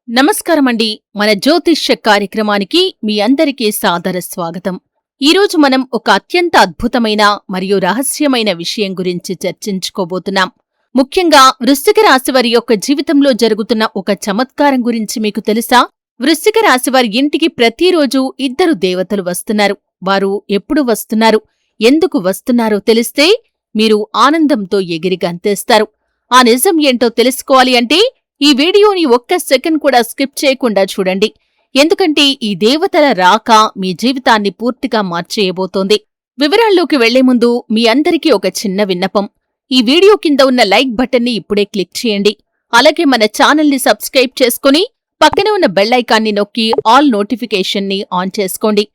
నమస్కారమండి. మన జ్యోతిష్య కార్యక్రమానికి మీ అందరికీ సాదర స్వాగతం. ఈరోజు మనం ఒక అత్యంత అద్భుతమైన మరియు రహస్యమైన విషయం గురించి చర్చించుకోబోతున్నాం. ముఖ్యంగా వృశ్చిక రాశివారి యొక్క జీవితంలో జరుగుతున్న ఒక చమత్కారం గురించి మీకు తెలుసా? వృశ్చిక రాశివారి ఇంటికి ప్రతిరోజు ఇద్దరు దేవతలు వస్తున్నారు. వారు ఎప్పుడు వస్తున్నారు, ఎందుకు వస్తున్నారో తెలిస్తే మీరు ఆనందంతో ఎగిరి గంతేస్తారు. ఆ నిజం ఏంటో తెలుసుకోవాలి అంటే ఈ వీడియోని ఒక్క సెకండ్ కూడా స్కిప్ చేయకుండా చూడండి. ఎందుకంటే ఈ దేవతల రాక మీ జీవితాన్ని పూర్తిగా మార్చేయబోతోంది. వివరాల్లోకి వెళ్లే ముందు మీ అందరికీ ఒక చిన్న విన్నపం. ఈ వీడియో కింద ఉన్న లైక్ బటన్ని ఇప్పుడే క్లిక్ చేయండి. అలాగే మన ఛానల్ని సబ్స్క్రైబ్ చేసుకుని పక్కనే ఉన్న బెల్ ఐకాన్ని నొక్కి ఆల్ నోటిఫికేషన్ని ఆన్ చేసుకోండి.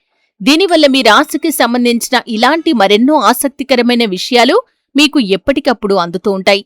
దీనివల్ల మీ రాశికి సంబంధించిన ఇలాంటి మరెన్నో ఆసక్తికరమైన విషయాలు మీకు ఎప్పటికప్పుడు అందుతూ ఉంటాయి.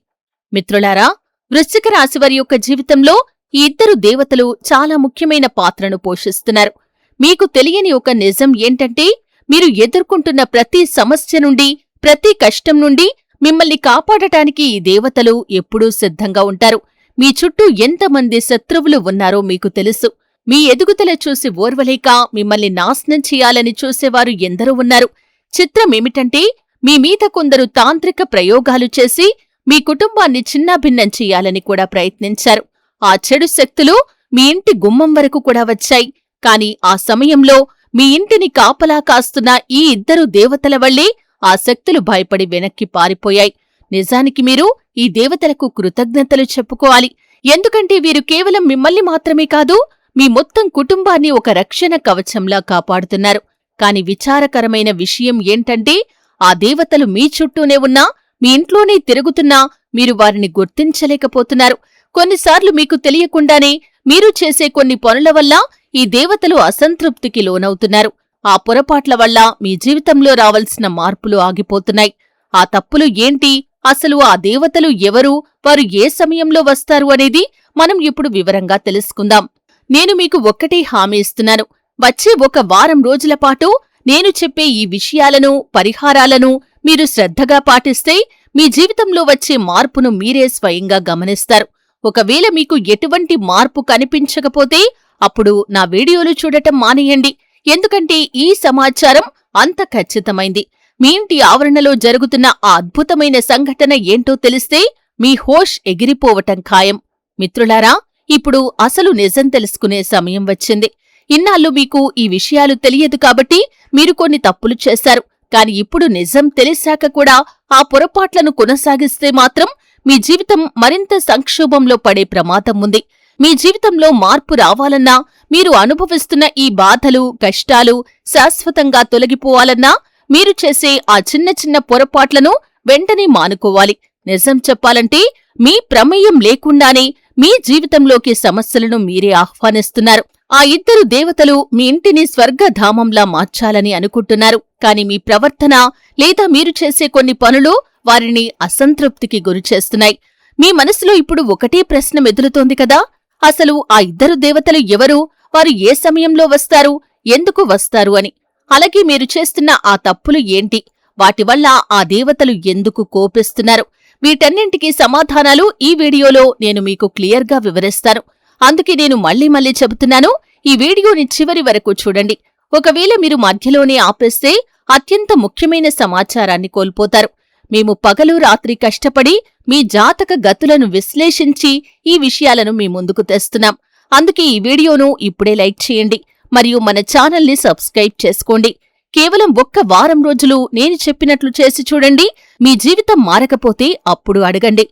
మిత్రులారా, వృశ్చిక రాశివారి యొక్క జీవితంలో ఈ ఇద్దరు దేవతలు చాలా ముఖ్యమైన పాత్రను పోషిస్తున్నారు. మీకు తెలియని ఒక నిజం ఏంటంటే, మీరు ఎదుర్కొంటున్న ప్రతి సమస్య నుండి, ప్రతి కష్టం నుండి మిమ్మల్ని కాపాడటానికి ఈ దేవతలు ఎప్పుడూ సిద్ధంగా ఉంటారు. మీ చుట్టూ ఎంతమంది శత్రువులు ఉన్నారో మీకు తెలుసు. మీ ఎదుగుదల చూసి ఓర్వలేక మిమ్మల్ని నాశనం చేయాలని చూసేవారు ఎందరో ఉన్నారు. చిత్రమేమిటంటే, మీ మీద కొందరు తాంత్రిక ప్రయోగాలు చేసి మీ కుటుంబాన్ని చిన్నాభిన్నం చెయ్యాలని కూడా ప్రయత్నించారు. ఆ చెడు శక్తులు మీ ఇంటి గుమ్మం వరకు కూడా వచ్చాయి. కాని ఆ సమయంలో మీ ఇంటిని కాపలా కాస్తున్న ఈ ఇద్దరు దేవతల వల్లే ఆ శక్తులు భయపడి వెనక్కి పారిపోయాయి. నిజానికి మీరు ఈ దేవతలకు కృతజ్ఞతలు చెప్పుకోవాలి. ఎందుకంటే వీరు కేవలం మిమ్మల్ని మాత్రమే కాదు, మీ మొత్తం కుటుంబాన్ని ఒక రక్షణ కవచంలా కాపాడుతున్నారు. కాని విచారకరమైన విషయం ఏంటంటే, ఆ దేవతలు మీ చుట్టూనే ఉన్నా, మీ ఇంట్లోనే తిరుగుతున్నా మీరు వారిని గుర్తించలేకపోతున్నారు. కొన్నిసార్లు మీకు తెలియకుండానే మీరు చేసే కొన్ని పనుల వల్ల ఈ దేవతలు అసంతృప్తికి లోనవుతున్నారు. ఆ పొరపాట్ల వల్ల మీ జీవితంలో రావలసిన మార్పులు ఆగిపోతున్నాయి. ఆ తప్పులు ఏంటి, అసలు ఆ దేవతలు ఎవరు, వారు ఏ సమయంలో వస్తారు అనేది మనం ఇప్పుడు వివరంగా తెలుసుకుందాం. నేను మీకు ఒక్కటే హామీ ఇస్తున్నాను. వచ్చే ఒక వారం రోజుల పాటు నేను చెప్పే ఈ విషయాలను, పరిహారాలను మీరు శ్రద్ధగా పాటిస్తే మీ జీవితంలో వచ్చే మార్పును మీరే స్వయంగా గమనిస్తారు. ఒకవేళ మీకు ఎటువంటి మార్పు కనిపించకపోతే అప్పుడు నా వీడియోలు చూడటం మానేయండి. ఎందుకంటే ఈ సమాచారం అంత ఖచ్చితమైంది. మీ ఇంటి ఆవరణలో జరుగుతున్న ఆ అద్భుతమైన సంఘటన ఏంటో తెలిస్తే మీ హోష్ ఎగిరిపోవటం ఖాయం. మిత్రులారా, ఇప్పుడు అసలు నిజం తెలుసుకునే సమయం వచ్చింది. ఇన్నాళ్ళు మీకు ఈ విషయాలు తెలియదు కాబట్టి మీరు కొన్ని తప్పులు చేశారు. కాని ఇప్పుడు నిజం తెలిసాక కూడా ఆ పొరపాట్లను కొనసాగిస్తే మాత్రం మీ జీవితం మరింత సంక్షోభంలో పడే ప్రమాదం ఉంది. మీ జీవితంలో మార్పు రావాలన్నా, మీరు అనుభవిస్తున్న ఈ బాధలు, కష్టాలు శాశ్వతంగా తొలగిపోవాలన్నా మీరు చేసే ఆ చిన్న చిన్న పొరపాట్లను వెంటనే మానుకోవాలి. నిజం చెప్పాలంటే మీ ప్రమేయం లేకుండానే మీ జీవితంలోకి సమస్యలను మీరే ఆహ్వానిస్తున్నారు. ఆ ఇద్దరు దేవతలు మీ ఇంటిని స్వర్గధామంలా మార్చాలని అనుకుంటున్నారు. కాని మీ ప్రవర్తన లేదా మీరు చేసే కొన్ని పనులు వారిని అసంతృప్తికి గురిచేస్తున్నాయి. మీ మనసులో ఇప్పుడు ఒకటే ప్రశ్న మెదులుతోంది కదా, అసలు ఆ ఇద్దరు దేవతలు ఎవరు, వారు ఏ సమయంలో వస్తారు, ఎందుకు వస్తారు అని. అలాగే మీరు చేస్తున్న ఆ తప్పులు ఏంటి, వాటి వల్ల ఆ దేవతలు ఎందుకు కోపిస్తున్నారు, వీటన్నింటికీ సమాధానాలు ఈ వీడియోలో నేను మీకు క్లియర్గా వివరిస్తాను. అందుకే నేను మళ్ళీ చెబుతున్నాను, ఈ వీడియోని చివరి వరకు చూడండి. ఒకవేళ మీరు మధ్యలోనే ఆపేస్తే అత్యంత ముఖ్యమైన సమాచారాన్ని కోల్పోతారు. మేము పగలు రాత్రి కష్టపడి మీ జాతక గతులను విశ్లేషించి ఈ విషయాలను మీ ముందుకు తెస్తున్నాం. అందుకే ఈ వీడియోను ఇప్పుడే లైక్ చేయండి మరియు మన ఛానల్ని సబ్స్క్రైబ్ చేసుకోండి. కేవలం ఒక్క వారం రోజులు నేను చెప్పినట్లు చేసి చూడండి. మీ జీవితం మారకపోతే అప్పుడు అడగండి.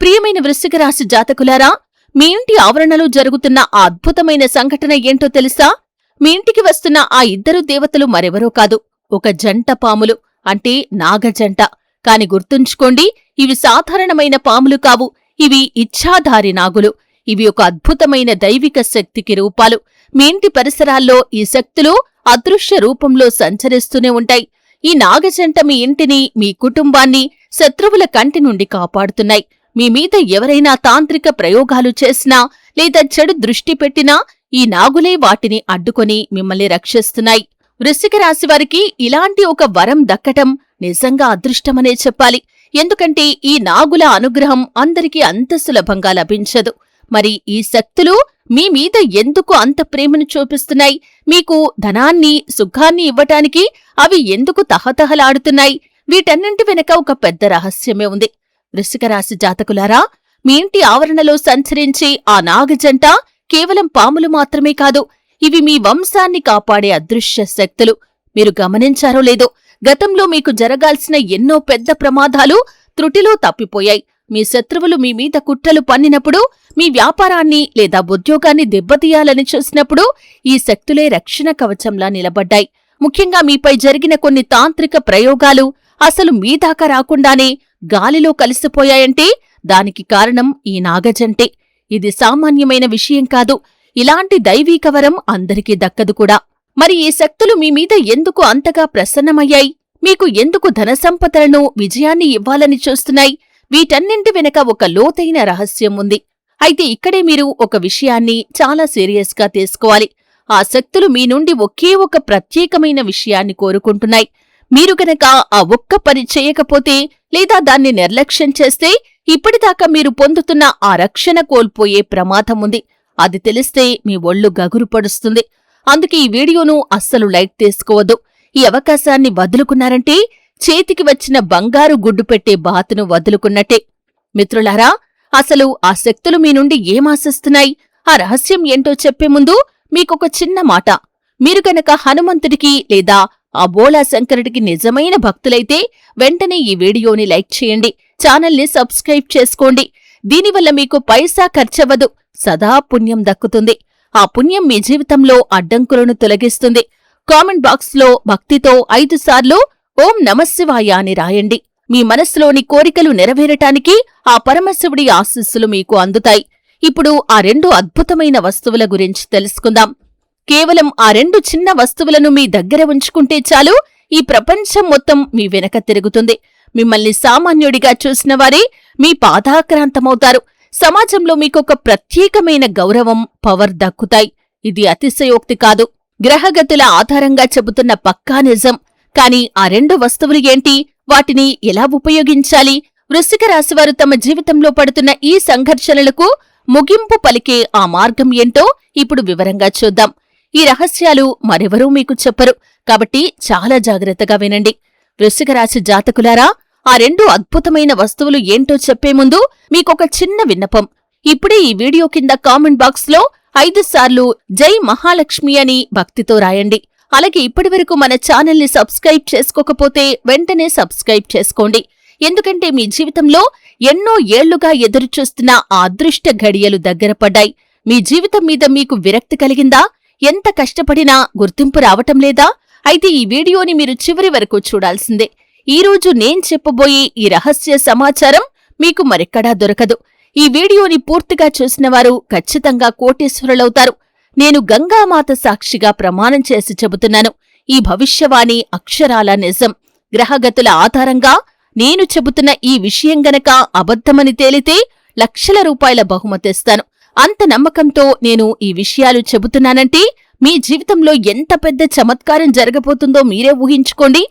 ప్రియమైన వృశ్చిక రాశి జాతకులారా, మీ ఇంటి ఆవరణలో జరుగుతున్న ఆ అద్భుతమైన సంఘటన ఏంటో తెలుసా? మీ ఇంటికి వస్తున్న ఆ ఇద్దరు దేవతలు మరెవరో కాదు, ఒక జంట పాములు, అంటే నాగజంట. కాని గుర్తుంచుకోండి, ఇవి సాధారణమైన పాములు కావు. ఇవి ఇచ్ఛాధారి నాగులు. ఇవి ఒక అద్భుతమైన దైవిక శక్తికి రూపాలు. మీ ఇంటి పరిసరాల్లో ఈ శక్తులు అదృశ్య రూపంలో సంచరిస్తూనే ఉంటాయి. ఈ నాగజంట మీ ఇంటిని, మీ కుటుంబాన్ని శత్రువుల కంటి నుండి కాపాడుతున్నాయి. మీ మీద ఎవరైనా తాంత్రిక ప్రయోగాలు చేసినా లేదా చెడు దృష్టి పెట్టినా ఈ నాగులే వాటిని అడ్డుకొని మిమ్మల్ని రక్షిస్తున్నాయి. వృశ్చిక రాశివారికి ఇలాంటి ఒక వరం దక్కటం నిజంగా అదృష్టమనే చెప్పాలి. ఎందుకంటే ఈ నాగుల అనుగ్రహం అందరికీ అంత సులభంగా లభించదు. మరి ఈ శక్తులు మీ మీద ఎందుకు అంత ప్రేమను చూపిస్తున్నాయి? మీకు ధనాన్ని, సుఖాన్ని ఇవ్వటానికి అవి ఎందుకు తహతహలాడుతున్నాయి? వీటన్నింటి వెనక ఒక పెద్ద రహస్యమే ఉంది. వృశ్చిక రాశి జాతకులారా, మీ ఇంటి ఆవరణలో సంచరించే ఆ నాగజంట కేవలం పాములు మాత్రమే కాదు, ఇవి మీ వంశాన్ని కాపాడే అదృశ్య శక్తులు. మీరు గమనించారో లేదో, గతంలో మీకు జరగాల్సిన ఎన్నో పెద్ద ప్రమాదాలు త్రుటిలో తప్పిపోయాయి. మీ శత్రువులు మీ మీద కుట్రలు పన్నినప్పుడు, మీ వ్యాపారాన్ని లేదా ఉద్యోగాన్ని దెబ్బతీయాలని చూసినప్పుడు ఈ శక్తులే రక్షణ కవచంలా నిలబడ్డాయి. ముఖ్యంగా మీపై జరిగిన కొన్ని తాంత్రిక ప్రయోగాలు అసలు మీదాకా రాకుండానే గాలిలో కలిసిపోయాయంటే దానికి కారణం ఈ నాగజంటే. ఇది సామాన్యమైన విషయం కాదు. ఇలాంటి దైవీక వరం అందరికీ దక్కదు కూడా. మరి ఈ శక్తులు మీ మీద ఎందుకు అంతగా ప్రసన్నమయ్యాయి? మీకు ఎందుకు ధనసంపదలను, విజయాన్ని ఇవ్వాలని చూస్తున్నాయి? వీటన్నింటి వెనక ఒక లోతైన రహస్యం ఉంది. అయితే ఇక్కడే మీరు ఒక విషయాన్ని చాలా సీరియస్గా తీసుకోవాలి. ఆ శక్తులు మీ నుండి ఒకే ఒక ప్రత్యేకమైన విషయాన్ని కోరుకుంటున్నాయి. మీరు గనక ఆ ఒక్క పని చేయకపోతే లేదా దాన్ని నిర్లక్ష్యం చేస్తే ఇప్పటిదాకా మీరు పొందుతున్న ఆ రక్షణ కోల్పోయే ప్రమాదం ఉంది. అది తెలిస్తే మీ ఒళ్ళు గగురు పడుస్తుంది. అందుకే ఈ వీడియోను అస్సలు లైట్ తీసుకోవద్దు. ఈ అవకాశాన్ని వదులుకున్నారంటే చేతికి వచ్చిన బంగారు గుడ్డు పెట్టే బాతును వదులుకున్నట్టే. మిత్రులారా, అసలు ఆ శక్తులు మీ నుండి ఏమాశిస్తున్నాయి? ఆ రహస్యం ఏంటో చెప్పే ముందు మీకొక చిన్న మాట. మీరు గనక హనుమంతుడికి లేదా ఆ బోళా శంకరుడికి నిజమైన భక్తులైతే వెంటనే ఈ వీడియోని లైక్ చేయండి, ఛానల్ని సబ్స్క్రైబ్ చేసుకోండి. దీనివల్ల మీకు పైసా ఖర్చవదు, సదా పుణ్యం దక్కుతుంది. ఆ పుణ్యం మీ జీవితంలో అడ్డంకులను తొలగిస్తుంది. కామెంట్ బాక్స్లో భక్తితో 5 సార్లు ఓం నమశివాయ అని రాయండి. మీ మనస్సులోని కోరికలు నెరవేరటానికి ఆ పరమశివుడి ఆశీస్సులు మీకు అందుతాయి. ఇప్పుడు ఆ 2 అద్భుతమైన వస్తువుల గురించి తెలుసుకుందాం. కేవలం ఆ 2 చిన్న వస్తువులను మీ దగ్గర ఉంచుకుంటే చాలు, ఈ ప్రపంచం మొత్తం మీ వెనక తిరుగుతుంది. మిమ్మల్ని సామాన్యుడిగా చూసిన వారే మీ పాదాక్రాంతమవుతారు. సమాజంలో మీకొక ప్రత్యేకమైన గౌరవం, పవర్ దక్కుతాయి. ఇది అతిశయోక్తి కాదు, గ్రహగతుల ఆధారంగా చెబుతున్న పక్కా నిజం. కాని ఆ 2 వస్తువులు ఏంటి? వాటిని ఎలా ఉపయోగించాలి? వృశ్చిక రాశివారు తమ జీవితంలో పడుతున్న ఈ సంఘర్షణలకు ముగింపు పలికే ఆ మార్గం ఏంటో ఇప్పుడు వివరంగా చూద్దాం. ఈ రహస్యాలు మరెవరూ మీకు చెప్పరు, కాబట్టి చాలా జాగ్రత్తగా వినండి. వృశ్చిక రాశి జాతకులారా, ఆ 2 అద్భుతమైన వస్తువులు ఏంటో చెప్పే ముందు మీకొక చిన్న విన్నపం. ఇప్పుడే ఈ వీడియో కింద కామెంట్ బాక్స్లో 5 సార్లు జై మహాలక్ష్మి అని భక్తితో రాయండి. అలాగే ఇప్పటివరకు మన ఛానల్ని సబ్స్క్రైబ్ చేసుకోకపోతే వెంటనే సబ్స్క్రైబ్ చేసుకోండి. ఎందుకంటే మీ జీవితంలో ఎన్నో ఏళ్లుగా ఎదురుచూస్తున్న ఆ అదృష్ట ఘడియలు దగ్గర పడ్డాయి. మీ జీవితం మీద మీకు విరక్తి కలిగిందా? ఎంత కష్టపడినా గుర్తింపు రావటం లేదా? అయితే ఈ వీడియోని మీరు చివరి వరకు చూడాల్సిందే. ఈరోజు నేను చెప్పబోయే ఈ రహస్య సమాచారం మీకు మరెక్కడా దొరకదు. ఈ వీడియోని పూర్తిగా చూసినవారు ఖచ్చితంగా కోటీశ్వరులవుతారు. నేను గంగామాత సాక్షిగా ప్రమాణం చేసి చెబుతున్నాను. ఈ భవిష్యవాణి అక్షరాల నిజం. గ్రహగతుల ఆధారంగా నేను చెబుతున్న ఈ విషయం గనక అబద్ధమని తేలితే లక్షల రూపాయల బహుమతిస్తాను. అంత నమ్మకంతో నేను ఈ విషయాలు చెబుతున్నానంటే మీ జీవితంలో ఎంత పెద్ద చమత్కారం జరగబోతుందో మీరే ఊహించుకోండి.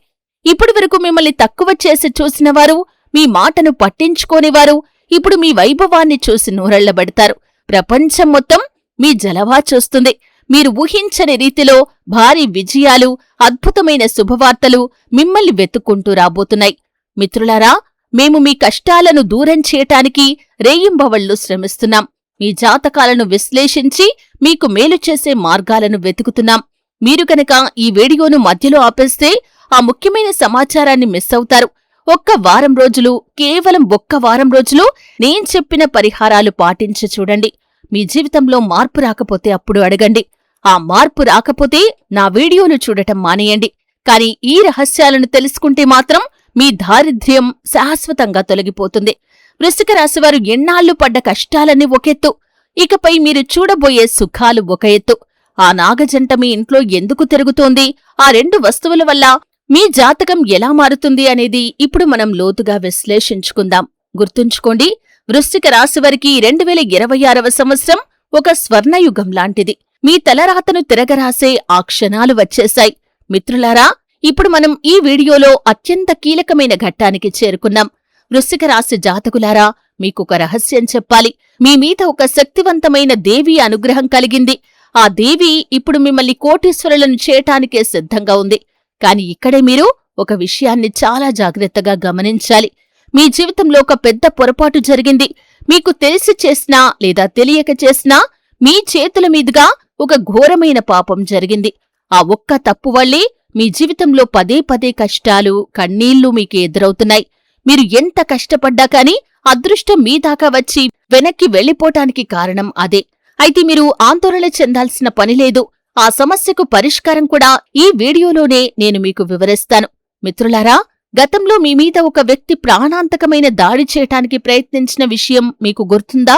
ఇప్పటివరకు మిమ్మల్ని తక్కువ చేసి చూసినవారు, మీ మాటను పట్టించుకోనివారు ఇప్పుడు మీ వైభవాన్ని చూసి నూరెళ్లబడతారు. ప్రపంచం మొత్తం మీ జలవా చూస్తుంది. మీరు ఊహించని రీతిలో భారీ విజయాలు, అద్భుతమైన శుభవార్తలు మిమ్మల్ని వెతుక్కుంటూ రాబోతున్నాయి. మిత్రులారా, మేము మీ కష్టాలను దూరం చేయటానికి రేయింబవళ్లు శ్రమిస్తున్నాం. మీ జాతకాలను విశ్లేషించి మీకు మేలు చేసే మార్గాలను వెతుకుతున్నాం. మీరు కనుక ఈ వీడియోను మధ్యలో ఆపేస్తే ఆ ముఖ్యమైన సమాచారాన్ని మిస్ అవుతారు. కేవలం ఒక్క వారం రోజులు నేను చెప్పిన పరిహారాలు పాటించి చూడండి. మీ జీవితంలో మార్పు రాకపోతే అప్పుడు అడగండి. ఆ మార్పు రాకపోతే నా వీడియోను చూడటం మానేయండి. కాని ఈ రహస్యాలను తెలుసుకుంటే మాత్రం మీ దారిద్ర్యం శాశ్వతంగా తొలగిపోతుంది. వృశ్చిక రాశివారు ఎన్నాళ్లు పడ్డ కష్టాలన్నీ ఒకెత్తు, ఇకపై మీరు చూడబోయే సుఖాలు ఒక ఎత్తు. ఆ నాగజంట మీ ఇంట్లో ఎందుకు తిరుగుతోంది, ఆ 2 వస్తువుల వల్ల మీ జాతకం ఎలా మారుతుంది అనేది ఇప్పుడు మనం లోతుగా విశ్లేషించుకుందాం. గుర్తుంచుకోండి, వృశ్చిక రాశివారికి 2026వ సంవత్సరం ఒక స్వర్ణయుగం లాంటిది. మీ తలరాతను తిరగరాసే ఆ క్షణాలు వచ్చేశాయి. మిత్రులారా, ఇప్పుడు మనం ఈ వీడియోలో అత్యంత కీలకమైన ఘట్టానికి చేరుకున్నాం. వృశ్చిక రాశి జాతకులారా, మీకొక రహస్యం చెప్పాలి. మీ మీద ఒక శక్తివంతమైన దేవీ అనుగ్రహం కలిగింది. ఆ దేవి ఇప్పుడు మిమ్మల్ని కోటీశ్వరులను చేయటానికే సిద్ధంగా ఉంది. కాని ఇక్కడే మీరు ఒక విషయాన్ని చాలా జాగ్రత్తగా గమనించాలి. మీ జీవితంలో ఒక పెద్ద పొరపాటు జరిగింది. మీకు తెలిసి చేసినా లేదా తెలియక చేసినా మీ చేతుల మీదుగా ఒక ఘోరమైన పాపం జరిగింది. ఆ ఒక్క తప్పు వల్లే మీ జీవితంలో పదే పదే కష్టాలు, కన్నీళ్లు మీకు ఎదురవుతున్నాయి. మీరు ఎంత కష్టపడ్డా కాని అదృష్టం మీ దాకా వచ్చి వెనక్కి వెళ్లిపోటానికి కారణం అదే. అయితే మీరు ఆందోళన చెందాల్సిన పనిలేదు. ఆ సమస్యకు పరిష్కారం కూడా ఈ వీడియోలోనే నేను మీకు వివరిస్తాను. మిత్రులారా, గతంలో మీ మీద ఒక వ్యక్తి ప్రాణాంతకమైన దాడి చేయటానికి ప్రయత్నించిన విషయం మీకు గుర్తుందా?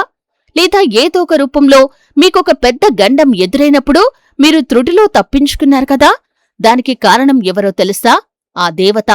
లేదా ఏదో ఒక రూపంలో మీకొక పెద్ద గండం ఎదురైనప్పుడు మీరు త్రుటిలో తప్పించుకున్నారు కదా? దానికి కారణం ఎవరో తెలుసా? ఆ దేవత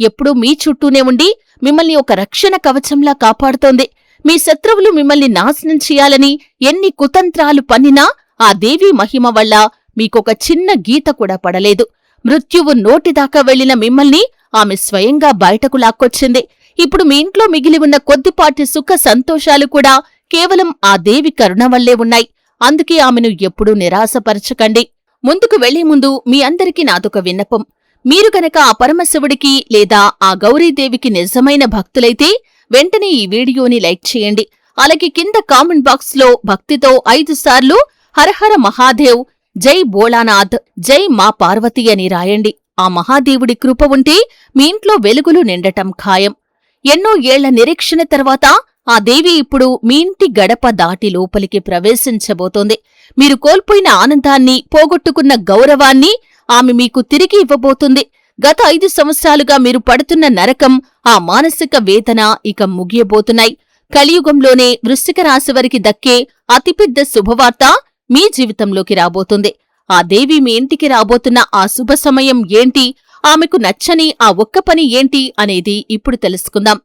ఎప్పుడూ మీ చుట్టూనే ఉండి మిమ్మల్ని ఒక రక్షణ కవచంలా కాపాడుతోంది. మీ శత్రువులు మిమ్మల్ని నాశనం చెయ్యాలని ఎన్ని కుతంత్రాలు పన్నినా ఆ దేవీ మహిమ వల్ల మీకొక చిన్న గీత కూడా పడలేదు. మృత్యువు నోటిదాకా వెళ్లిన మిమ్మల్ని ఆమె స్వయంగా బయటకు లాక్కొచ్చింది. ఇప్పుడు మీ ఇంట్లో మిగిలి ఉన్న కొద్దిపాటి సుఖ సంతోషాలు కూడా కేవలం ఆ దేవి కరుణ వల్లే ఉన్నాయి. అందుకే ఆమెను ఎప్పుడూ నిరాశపరచకండి. ముందుకు వెళ్లే ముందు మీ అందరికీ నాదొక విన్నపం. మీరు గనక ఆ పరమశివుడికి లేదా ఆ గౌరీదేవికి నిజమైన భక్తులైతే వెంటనే ఈ వీడియోని లైక్ చేయండి. అలాగే కింద కామెంట్ బాక్స్ లో భక్తితో 5 సార్లు హరహర మహాదేవ్, జై భోళానాథ్, జై మా పార్వతి అని రాయండి. ఆ మహాదేవుడి కృప ఉంటే మీ ఇంట్లో వెలుగులు నిండటం ఖాయం. ఎన్నో ఏళ్ల నిరీక్షణ తర్వాత ఆ దేవి ఇప్పుడు మీ ఇంటి గడప దాటి లోపలికి ప్రవేశించబోతోంది. మీరు కోల్పోయిన ఆనందాన్ని, పోగొట్టుకున్న గౌరవాన్ని ఆమె మీకు తిరిగి ఇవ్వబోతుంది. గత 5 సంవత్సరాలుగా మీరు పడుతున్న నరకం, ఆ మానసిక వేదన ఇక ముగియబోతున్నాయి. కలియుగంలోనే వృశ్చిక రాశివారికి దక్కే అతిపెద్ద శుభవార్త మీ జీవితంలోకి రాబోతుంది. ఆ దేవి మీ ఇంటికి రాబోతున్న ఆ శుభ సమయం ఏంటి, ఆమెకు నచ్చని ఆ ఒక్క పని ఏంటి అనేది ఇప్పుడు తెలుసుకుందాం.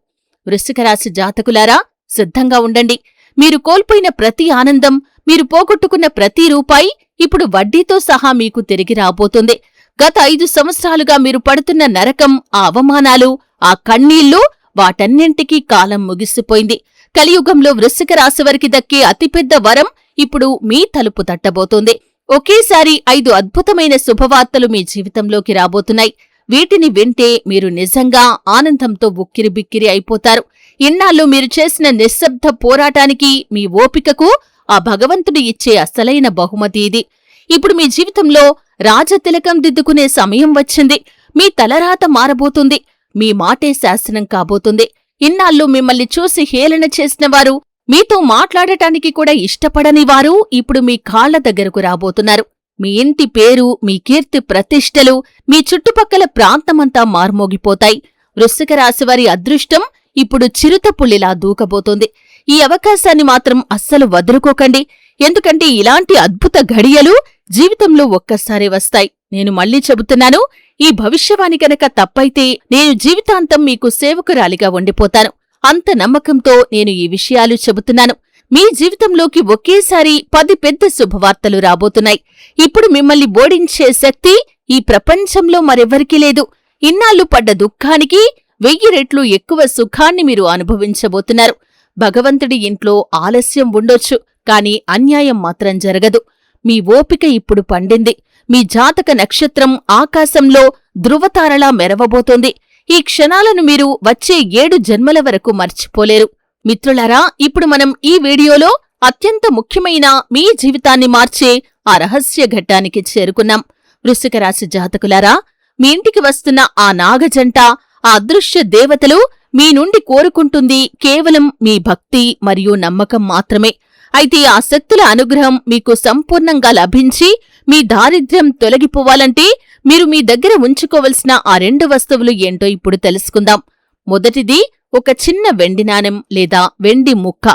వృశ్చిక రాశి జాతకులారా, సిద్ధంగా ఉండండి. మీరు కోల్పోయిన ప్రతి ఆనందం, మీరు పోగొట్టుకున్న ప్రతి రూపాయి ఇప్పుడు వడ్డీతో సహా మీకు తిరిగి రాబోతుంది. గత 5 సంవత్సరాలుగా మీరు పడుతున్న నరకం, ఆ అవమానాలు, ఆ కన్నీళ్లు, వాటన్నింటికీ కాలం ముగిసిపోయింది. కలియుగంలో వృశ్చిక రాశివారికి దక్కే అతిపెద్ద వరం ఇప్పుడు మీ తలుపు తట్టబోతోంది. ఒకేసారి 5 అద్భుతమైన శుభవార్తలు మీ జీవితంలోకి రాబోతున్నాయి. వీటిని వింటే మీరు నిజంగా ఆనందంతో ఉక్కిరిబిక్కిరి అయిపోతారు. ఇన్నాళ్ళు మీరు చేసిన నిశ్శబ్ద పోరాటానికి, మీ ఓపికకు ఆ భగవంతుడు ఇచ్చే అసలైన బహుమతి ఇది. ఇప్పుడు మీ జీవితంలో రాజతిలకం దిద్దుకునే సమయం వచ్చింది. మీ తలరాత మారబోతుంది. మీ మాటే శాసనం కాబోతుంది. ఇన్నాళ్ళు మిమ్మల్ని చూసి హేళన చేసినవారు, మీతో మాట్లాడటానికి కూడా ఇష్టపడని వారు ఇప్పుడు మీ కాళ్ల దగ్గరకు రాబోతున్నారు. మీ ఇంటి పేరు, మీ కీర్తి ప్రతిష్టలు, మీ చుట్టుపక్కల ప్రాంతమంతా మార్మోగిపోతాయి. వృశ్చిక రాశివారి అదృష్టం ఇప్పుడు చిరుతపుల్లిలా దూకబోతోంది. ఈ అవకాశాన్ని మాత్రం అస్సలు వదులుకోకండి. ఎందుకంటే ఇలాంటి అద్భుత ఘడియలు జీవితంలో ఒక్కసారే వస్తాయి. నేను మళ్ళీ చెబుతున్నాను, ఈ భవిష్యవాణి గనక తప్పైతే నేను జీవితాంతం మీకు సేవకురాలిగా ఉండిపోతాను. అంత నమ్మకంతో నేను ఈ విషయాలు చెబుతున్నాను. మీ జీవితంలోకి ఒకేసారి 10 పెద్ద శుభవార్తలు రాబోతున్నాయి. ఇప్పుడు మిమ్మల్ని ఓడించే శక్తి ఈ ప్రపంచంలో మరెవ్వరికీ లేదు. ఇన్నాళ్లు పడ్డ దుఃఖానికి 1000 రెట్లు ఎక్కువ సుఖాన్ని మీరు అనుభవించబోతున్నారు. భగవంతుడి ఇంట్లో ఆలస్యం ఉండొచ్చు, కాని అన్యాయం మాత్రం జరగదు. మీ ఓపిక ఇప్పుడు పండింది. మీ జాతక నక్షత్రం ఆకాశంలో ధృవతారలా మెరవబోతోంది. ఈ క్షణాలను మీరు వచ్చే 7 జన్మల వరకు మర్చిపోలేరు. మిత్రులారా, ఇప్పుడు మనం ఈ వీడియోలో అత్యంత ముఖ్యమైన మీ జీవితాన్ని మార్చే ఆ రహస్య ఘట్టానికి చేరుకున్నాం. వృశ్చిక రాశి జాతకులారా, మీ ఇంటికి వస్తున్న ఆ నాగజంట, ఆ అదృశ్య దేవతలు మీ నుండి కోరుకుంటుంది కేవలం మీ భక్తి మరియు నమ్మకం మాత్రమే. అయితే ఆ శక్తుల అనుగ్రహం మీకు సంపూర్ణంగా లభించి మీ దారిద్ర్యం తొలగిపోవాలంటే మీరు మీ దగ్గర ఉంచుకోవలసిన ఆ 2 వస్తువులు ఏంటో ఇప్పుడు తెలుసుకుందాం. మొదటిది ఒక చిన్న వెండి నాణెం లేదా వెండి ముక్క.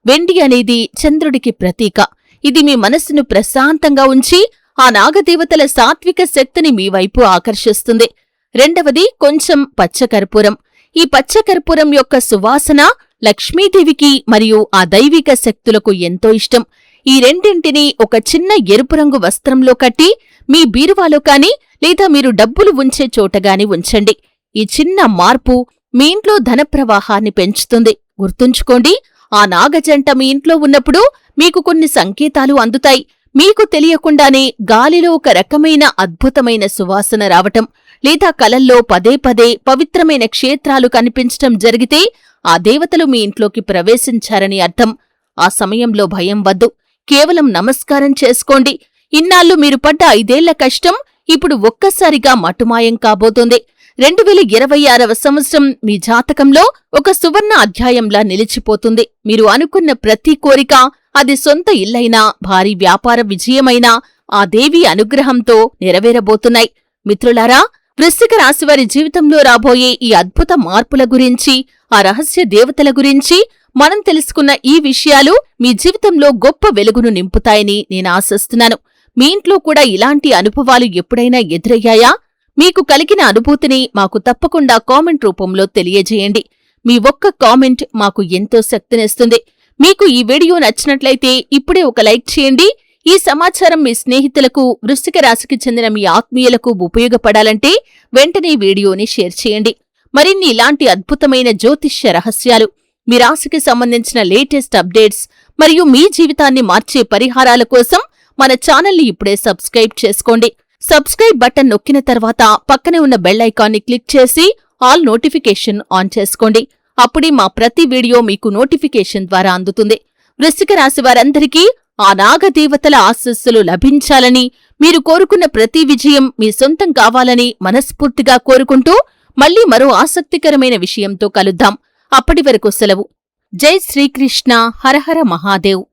వెండి అనేది చంద్రుడికి ప్రతీక. ఇది మీ మనస్సును ప్రశాంతంగా ఉంచి ఆ నాగదేవతల సాత్విక శక్తిని మీ వైపు ఆకర్షిస్తుంది. రెండవది కొంచెం పచ్చకర్పూరం. ఈ పచ్చకర్పూరం యొక్క సువాసన లక్ష్మీదేవికి మరియు ఆ దైవిక శక్తులకు ఎంతో ఇష్టం. ఈ రెండింటినీ ఒక చిన్న ఎరుపు రంగు వస్త్రంలో కట్టి మీ బీరువాలో కాని లేదా మీరు డబ్బులు ఉంచే చోటగాని ఉంచండి. ఈ చిన్న మార్పు మీ ఇంట్లో ధన ప్రవాహాన్ని పెంచుతుంది. గుర్తుంచుకోండి, ఆ నాగజంట మీ ఇంట్లో ఉన్నప్పుడు మీకు కొన్ని సంకేతాలు అందుతాయి. మీకు తెలియకుండానే గాలిలో ఒక రకమైన అద్భుతమైన సువాసన రావటం, లేదా కలల్లో పదే పదే పవిత్రమైన క్షేత్రాలు కనిపించటం జరిగితే ఆ దేవతలు మీ ఇంట్లోకి ప్రవేశించారని అర్థం. ఆ సమయంలో భయం వద్దు, కేవలం నమస్కారం చేసుకోండి. ఇన్నాళ్లు మీరు పడ్డ 5 ఏళ్ల కష్టం ఇప్పుడు ఒక్కసారిగా మటుమాయం కాబోతోంది. 2026వ సంవత్సరం మీ జాతకంలో ఒక సువర్ణ అధ్యాయంలా నిలిచిపోతుంది. మీరు అనుకున్న ప్రతి కోరిక, అది సొంత ఇల్లైనా, భారీ వ్యాపార విజయమైనా ఆ దేవి అనుగ్రహంతో నెరవేరబోతున్నాయి. మిత్రులారా, వృశ్చిక రాశివారి జీవితంలో రాబోయే ఈ అద్భుత మార్పుల గురించి, ఆ రహస్య దేవతల గురించి మనం తెలుసుకున్న ఈ విషయాలు మీ జీవితంలో గొప్ప వెలుగును నింపుతాయని నేను ఆశిస్తున్నాను. మీ ఇంట్లో కూడా ఇలాంటి అనుభవాలు ఎప్పుడైనా ఎదురయ్యాయా? మీకు కలిగిన అనుభూతిని మాకు తప్పకుండా కామెంట్ రూపంలో తెలియజేయండి. మీ ఒక్క కామెంట్ మాకు ఎంతో శక్తినిస్తుంది. మీకు ఈ వీడియో నచ్చినట్లయితే ఇప్పుడే ఒక లైక్ చేయండి. ఈ సమాచారం మీ స్నేహితులకు, వృశ్చిక రాశికి చెందిన మీ ఆత్మీయులకు ఉపయోగపడాలంటే వెంటనే వీడియోని షేర్ చేయండి. మరిన్ని ఇలాంటి అద్భుతమైన జ్యోతిష్య రహస్యాలు, మీ రాశికి సంబంధించిన లేటెస్ట్ అప్డేట్స్ మరియు మీ జీవితాన్ని మార్చే పరిహారాల కోసం మన ఛానల్ని ఇప్పుడే సబ్స్క్రైబ్ చేసుకోండి. సబ్స్క్రైబ్ బటన్ నొక్కిన తర్వాత పక్కనే ఉన్న బెల్ ఐకాన్ని క్లిక్ చేసి ఆల్ నోటిఫికేషన్ ఆన్ చేసుకోండి. అప్పుడే మా ప్రతి వీడియో మీకు నోటిఫికేషన్ ద్వారా అందుతుంది. వృశ్చిక రాశి వారందరికీ ఆ నాగదేవతల ఆశీస్సులు లభించాలని, మీరు కోరుకున్న ప్రతి విజయం మీ సొంతం కావాలని మనస్ఫూర్తిగా కోరుకుంటూ మళ్లీ మరో ఆసక్తికరమైన విషయంతో కలుద్దాం. అప్పటి వరకు సెలవు. జై శ్రీకృష్ణ. హరహర మహాదేవ్.